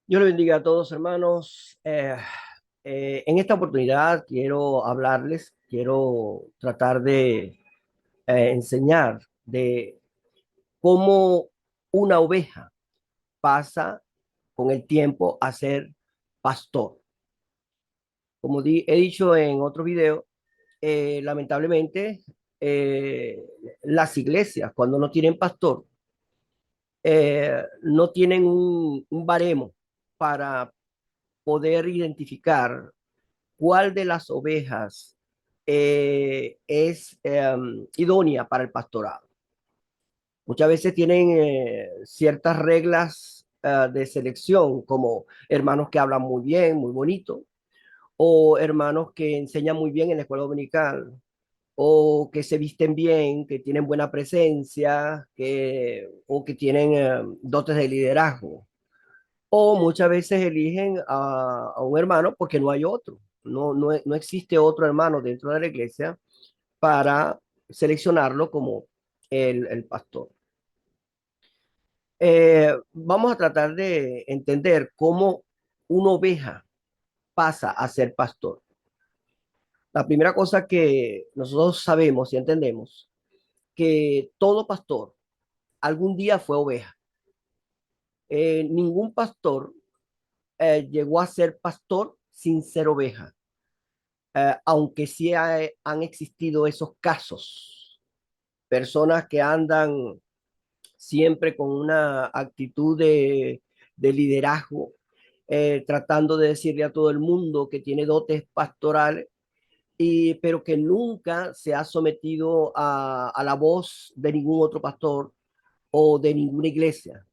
Dios le bendiga a todos, hermanos. En esta oportunidad quiero hablarles, quiero tratar de enseñar de cómo una oveja pasa con el tiempo a ser pastor. Como he dicho en otro video, lamentablemente eh, las iglesias, cuando no tienen pastor, no tienen un baremo para poder identificar cuál de las ovejas es idónea para el pastorado. Muchas veces tienen ciertas reglas de selección, como hermanos que hablan muy bien, muy bonito, o hermanos que enseñan muy bien en la escuela dominical, o que se visten bien, que tienen buena presencia, o que tienen dotes de liderazgo. O muchas veces eligen a un hermano porque no hay otro. No existe otro hermano dentro de la iglesia para seleccionarlo como el pastor. Vamos a tratar de entender cómo una oveja pasa a ser pastor. La primera cosa que nosotros sabemos y entendemos, que todo pastor algún día fue oveja. Ningún pastor llegó a ser pastor sin ser oveja. Aunque sí han existido esos casos, personas que andan siempre con una actitud de liderazgo, tratando de decirle a todo el mundo que tiene dotes pastorales, pero que nunca se ha sometido a la voz de ningún otro pastor o de ninguna iglesia.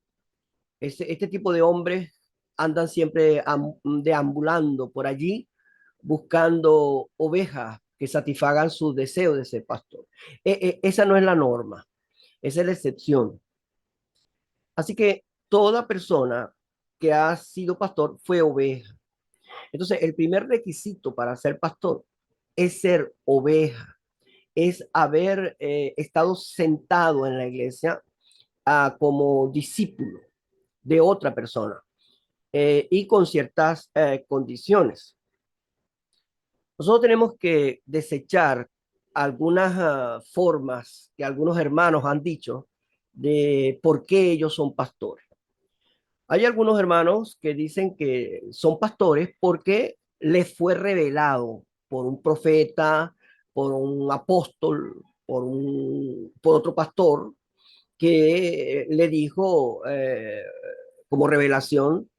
Este tipo de hombres andan siempre deambulando por allí buscando ovejas que satisfagan su deseo de ser pastor. Esa no es la norma, esa es la excepción. Así que toda persona que ha sido pastor fue oveja. Entonces, el primer requisito para ser pastor es ser oveja, es haber estado sentado en la iglesia como discípulo de otra persona y con ciertas condiciones. Nosotros tenemos que desechar algunas formas que algunos hermanos han dicho de por qué ellos son pastores. Hay algunos hermanos que dicen que son pastores porque les fue revelado por un profeta, por un apóstol, por otro pastor, que le dijo como revelación,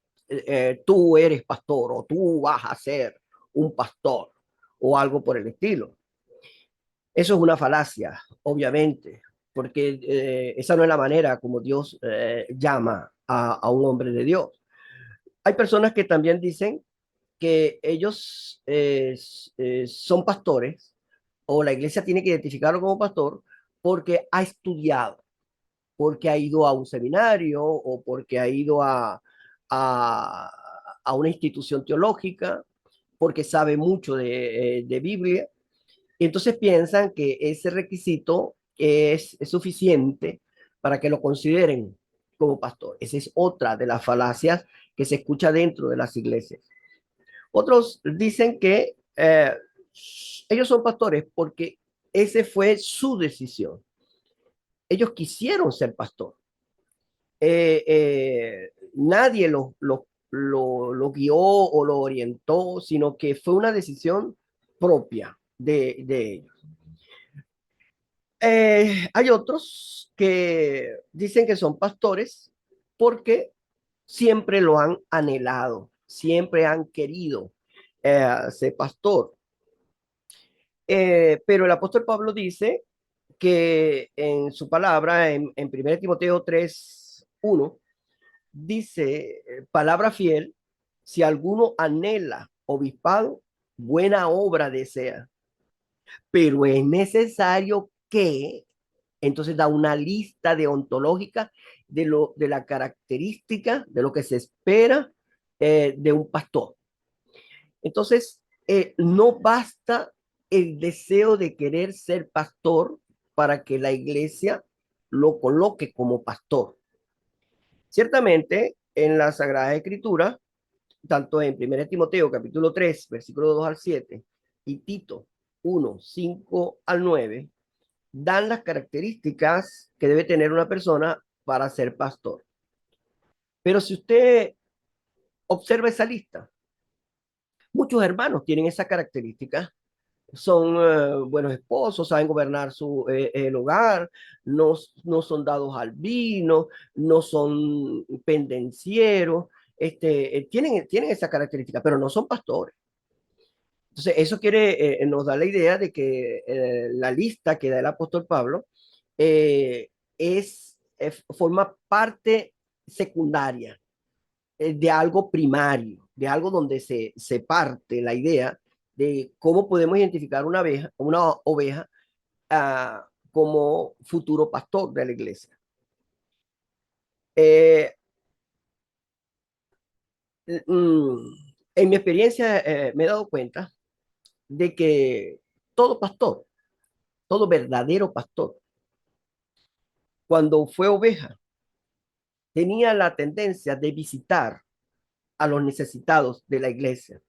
tú eres pastor o tú vas a ser un pastor o algo por el estilo. Eso es una falacia, obviamente, porque esa no es la manera como Dios llama a un hombre de Dios. Hay personas que también dicen que ellos son pastores o la iglesia tiene que identificarlo como pastor porque ha estudiado, porque ha ido a un seminario o porque ha ido a, a una institución teológica, porque sabe mucho de Biblia. Y entonces piensan que ese requisito es suficiente para que lo consideren como pastor. Esa es otra de las falacias que se escucha dentro de las iglesias. Otros dicen que ellos son pastores porque ese fue su decisión. Ellos quisieron ser pastor. Nadie lo guió o lo orientó, sino que fue una decisión propia de ellos. Hay otros que dicen que son pastores porque siempre lo han anhelado, siempre han querido ser pastor. Pero el apóstol Pablo dice que en su palabra, en 1 Timoteo 3:1, dice, palabra fiel, si alguno anhela obispado, buena obra desea, pero es necesario que, entonces da una lista deontológica de la característica, de lo que se espera de un pastor. Entonces, no basta el deseo de querer ser pastor para que la iglesia lo coloque como pastor. Ciertamente, en la Sagrada Escritura tanto en 1 Timoteo capítulo 3 versículo 2 al 7 y Tito 1, 5 al 9, dan las características que debe tener una persona para ser pastor. Pero si usted observa esa lista, muchos hermanos tienen esa característica. Son buenos esposos, saben gobernar el hogar, no son dados al vino, no son pendencieros, tienen esa característica, pero no son pastores. Entonces, eso nos da la idea de que la lista que da el apóstol Pablo eh, forma parte secundaria de algo primario, de algo donde se parte la idea de cómo podemos identificar una oveja como futuro pastor de la iglesia. Eh, en mi experiencia me he dado cuenta de que todo pastor, todo verdadero pastor, cuando fue oveja, tenía la tendencia de visitar a los necesitados de la iglesia.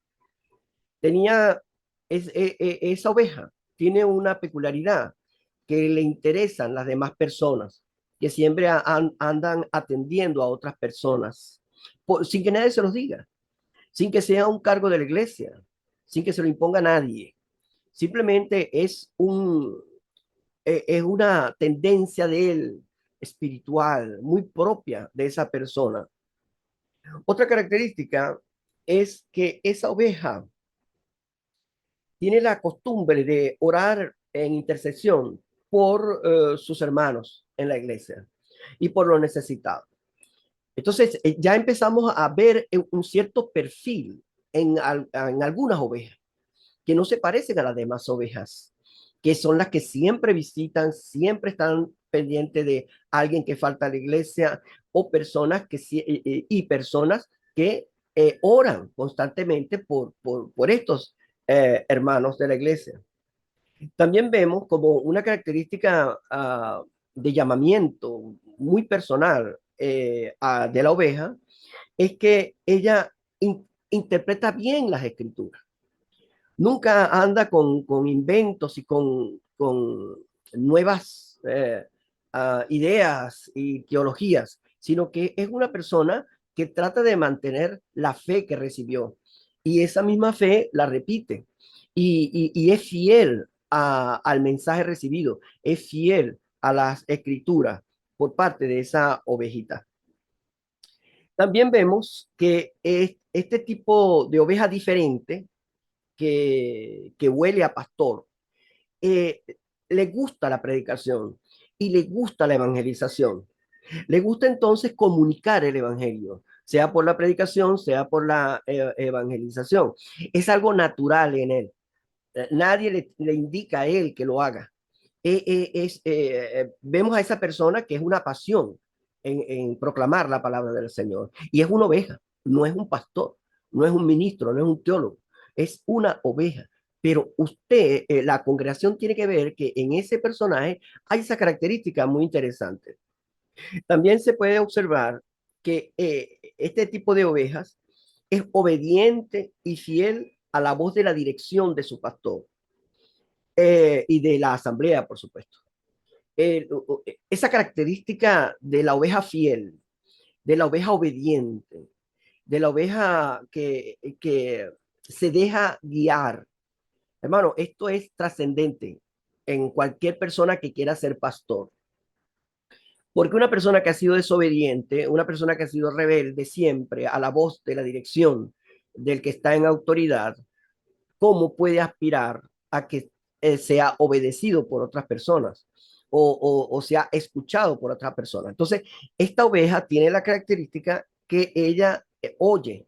Tenía esa oveja, tiene una peculiaridad que le interesan las demás personas, que siempre andan atendiendo a otras personas, sin que nadie se los diga, sin que sea un cargo de la iglesia, sin que se lo imponga a nadie. Simplemente es una tendencia de él espiritual, muy propia de esa persona. Otra característica es que esa oveja tiene la costumbre de orar en intercesión por sus hermanos en la iglesia y por los necesitados. Entonces, ya empezamos a ver un cierto perfil en algunas ovejas que no se parecen a las demás ovejas, que son las que siempre visitan, siempre están pendientes de alguien que falta a la iglesia o personas y personas que oran constantemente por estos hermanos de la iglesia. También vemos como una característica de llamamiento muy personal de la oveja, es que ella interpreta bien las escrituras. Nunca anda con inventos y con nuevas ideas y teologías, sino que es una persona que trata de mantener la fe que recibió y esa misma fe la repite y es fiel al mensaje recibido, es fiel a las escrituras por parte de esa ovejita. También vemos que este tipo de oveja diferente que huele a pastor, eh, le gusta la predicación y le gusta la evangelización. Le gusta entonces comunicar el evangelio, sea por la predicación, sea por la evangelización. Es algo natural en él. Nadie le indica a él que lo haga. Vemos a esa persona que es una pasión en proclamar la palabra del Señor. Y es una oveja, no es un pastor, no es un ministro, no es un teólogo, es una oveja. Pero usted, la congregación tiene que ver que en ese personaje hay esa característica muy interesante. También se puede observar que este tipo de ovejas es obediente y fiel a la voz de la dirección de su pastor y de la asamblea, por supuesto. Esa característica de la oveja fiel, de la oveja obediente, de la oveja que se deja guiar. Hermano, esto es trascendente en cualquier persona que quiera ser pastor. Porque una persona que ha sido desobediente, una persona que ha sido rebelde siempre a la voz de la dirección del que está en autoridad, ¿cómo puede aspirar a que sea obedecido por otras personas o sea escuchado por otras personas? Entonces, esta oveja tiene la característica que ella oye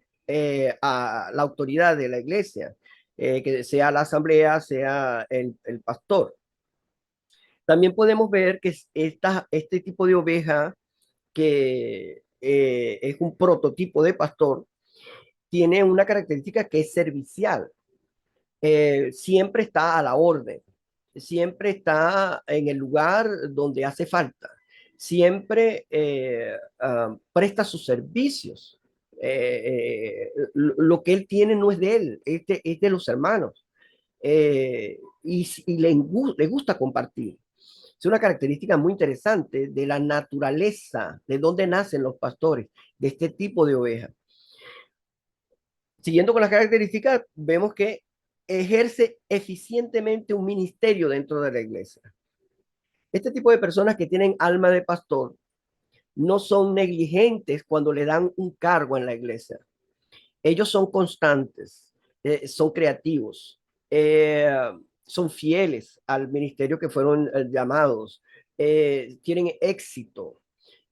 a la autoridad de la iglesia, que sea la asamblea, sea el pastor. También podemos ver que este tipo de oveja, que es un prototipo de pastor, tiene una característica que es servicial. Siempre está a la orden, siempre está en el lugar donde hace falta, siempre presta sus servicios Lo que él tiene no es de él, es de los hermanos. Y le gusta compartir. Es una característica muy interesante de la naturaleza, de dónde nacen los pastores, de este tipo de ovejas. Siguiendo con las características, vemos que ejerce eficientemente un ministerio dentro de la iglesia. Este tipo de personas que tienen alma de pastor no son negligentes cuando le dan un cargo en la iglesia. Ellos son constantes, son creativos, eh, son fieles al ministerio que fueron llamados, tienen éxito,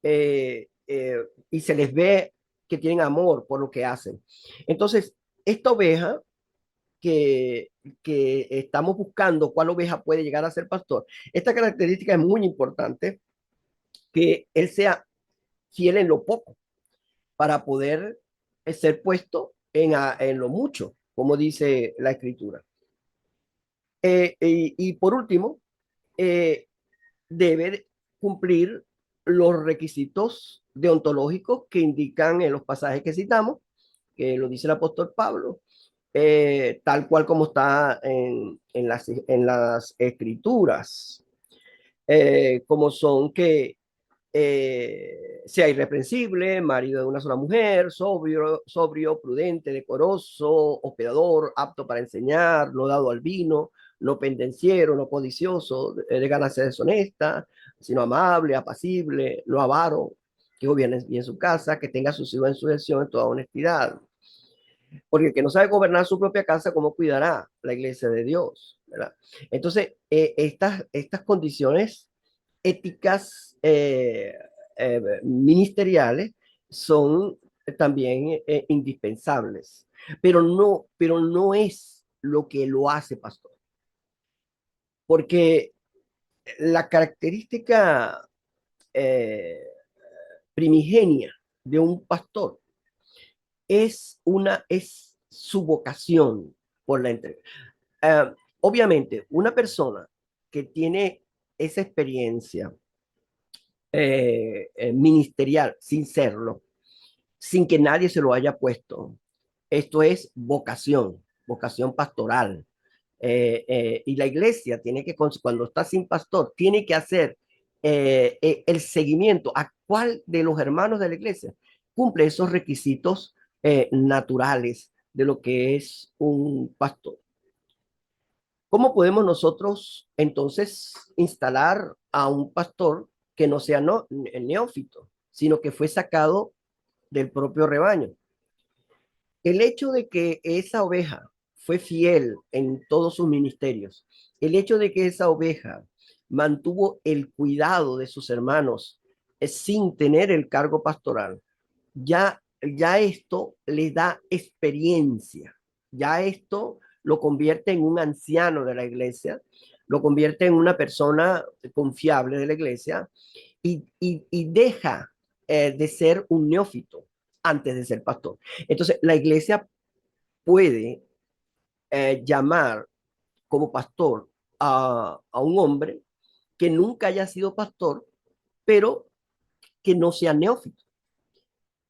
y se les ve que tienen amor por lo que hacen. Entonces, esta oveja que, que estamos buscando, cuál oveja puede llegar a ser pastor, esta característica es muy importante, que él sea fiel en lo poco para poder ser puesto en lo mucho, como dice la escritura. Y por último, eh, debe cumplir los requisitos deontológicos que indican en los pasajes que citamos, que lo dice el apóstol Pablo, tal cual como está en las escrituras, como son que sea irreprensible, marido de una sola mujer, sobrio, prudente, decoroso, hospedador, apto para enseñar, no dado al vino, no pendenciero, no codicioso, de ganancia deshonesta, sino amable, apacible, no avaro, que gobierne bien su casa, que tenga sus hijos en su gestión en toda honestidad. Porque el que no sabe gobernar su propia casa, ¿cómo cuidará la iglesia de Dios? ¿Verdad? Entonces, estas condiciones éticas ministeriales son también indispensables, pero no es lo que lo hace pastor, porque la característica eh, primigenia de un pastor es su vocación por la entrega. Obviamente, una persona que tiene esa experiencia ministerial sin serlo, sin que nadie se lo haya puesto. Esto es vocación, vocación pastoral. Y la iglesia tiene que, cuando está sin pastor, tiene que hacer el seguimiento a cuál de los hermanos de la iglesia cumple esos requisitos naturales de lo que es un pastor. ¿Cómo podemos nosotros entonces instalar a un pastor que no sea neófito, sino que fue sacado del propio rebaño? El hecho de que esa oveja fue fiel en todos sus ministerios, el hecho de que esa oveja mantuvo el cuidado de sus hermanos sin tener el cargo pastoral, ya esto le da experiencia, ya esto lo convierte en un anciano de la iglesia, lo convierte en una persona confiable de la iglesia y deja de ser un neófito antes de ser pastor. Entonces, la iglesia puede llamar como pastor a un hombre que nunca haya sido pastor, pero que no sea neófito.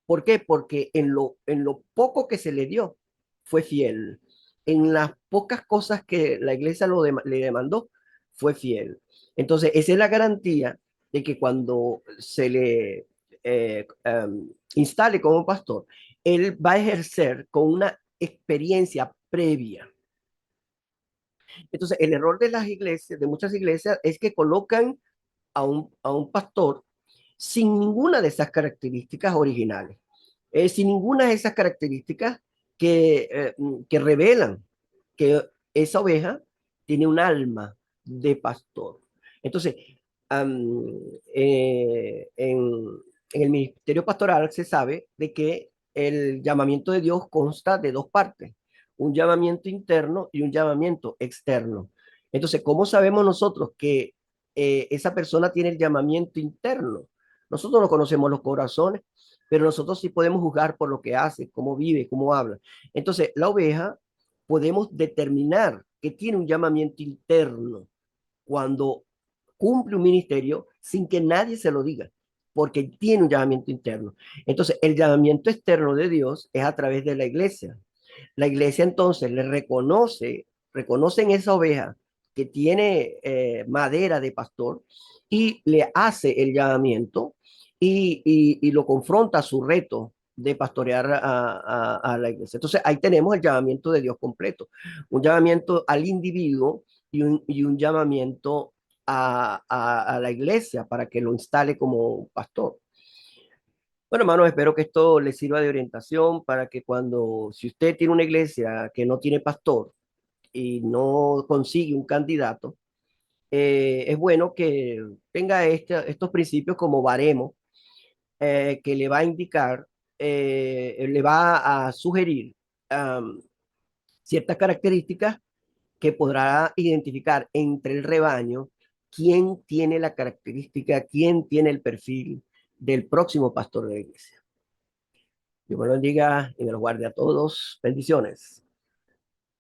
¿Por qué? Porque en lo poco que se le dio, fue fiel. En las pocas cosas que la iglesia le demandó, fue fiel. Entonces, esa es la garantía de que cuando se le instale como pastor, él va a ejercer con una experiencia previa. Entonces, el error de las iglesias, de muchas iglesias, es que colocan a un pastor sin ninguna de esas características originales, sin ninguna de esas características que revelan que esa oveja tiene un alma de pastor. Entonces, um, en, en el ministerio pastoral se sabe de que el llamamiento de Dios consta de dos partes, un llamamiento interno y un llamamiento externo. Entonces, ¿cómo sabemos nosotros que esa persona tiene el llamamiento interno? Nosotros no conocemos los corazones, pero nosotros sí podemos juzgar por lo que hace, cómo vive, cómo habla. Entonces, la oveja podemos determinar que tiene un llamamiento interno cuando cumple un ministerio sin que nadie se lo diga, porque tiene un llamamiento interno. Entonces, el llamamiento externo de Dios es a través de la iglesia. La iglesia entonces le reconocen esa oveja que tiene madera de pastor y le hace el llamamiento y lo confronta a su reto de pastorear a la iglesia. Entonces ahí tenemos el llamamiento de Dios completo, un llamamiento al individuo y un llamamiento a la iglesia para que lo instale como pastor. Bueno, hermanos, espero que esto les sirva de orientación para que si usted tiene una iglesia que no tiene pastor y no consigue un candidato, es bueno que tenga estos principios como baremo que le va a indicar, le va a sugerir ciertas características que podrá identificar entre el rebaño quién tiene la característica, quién tiene el perfil del próximo pastor de la iglesia. Dios me lo bendiga y me los guarde a todos. Bendiciones.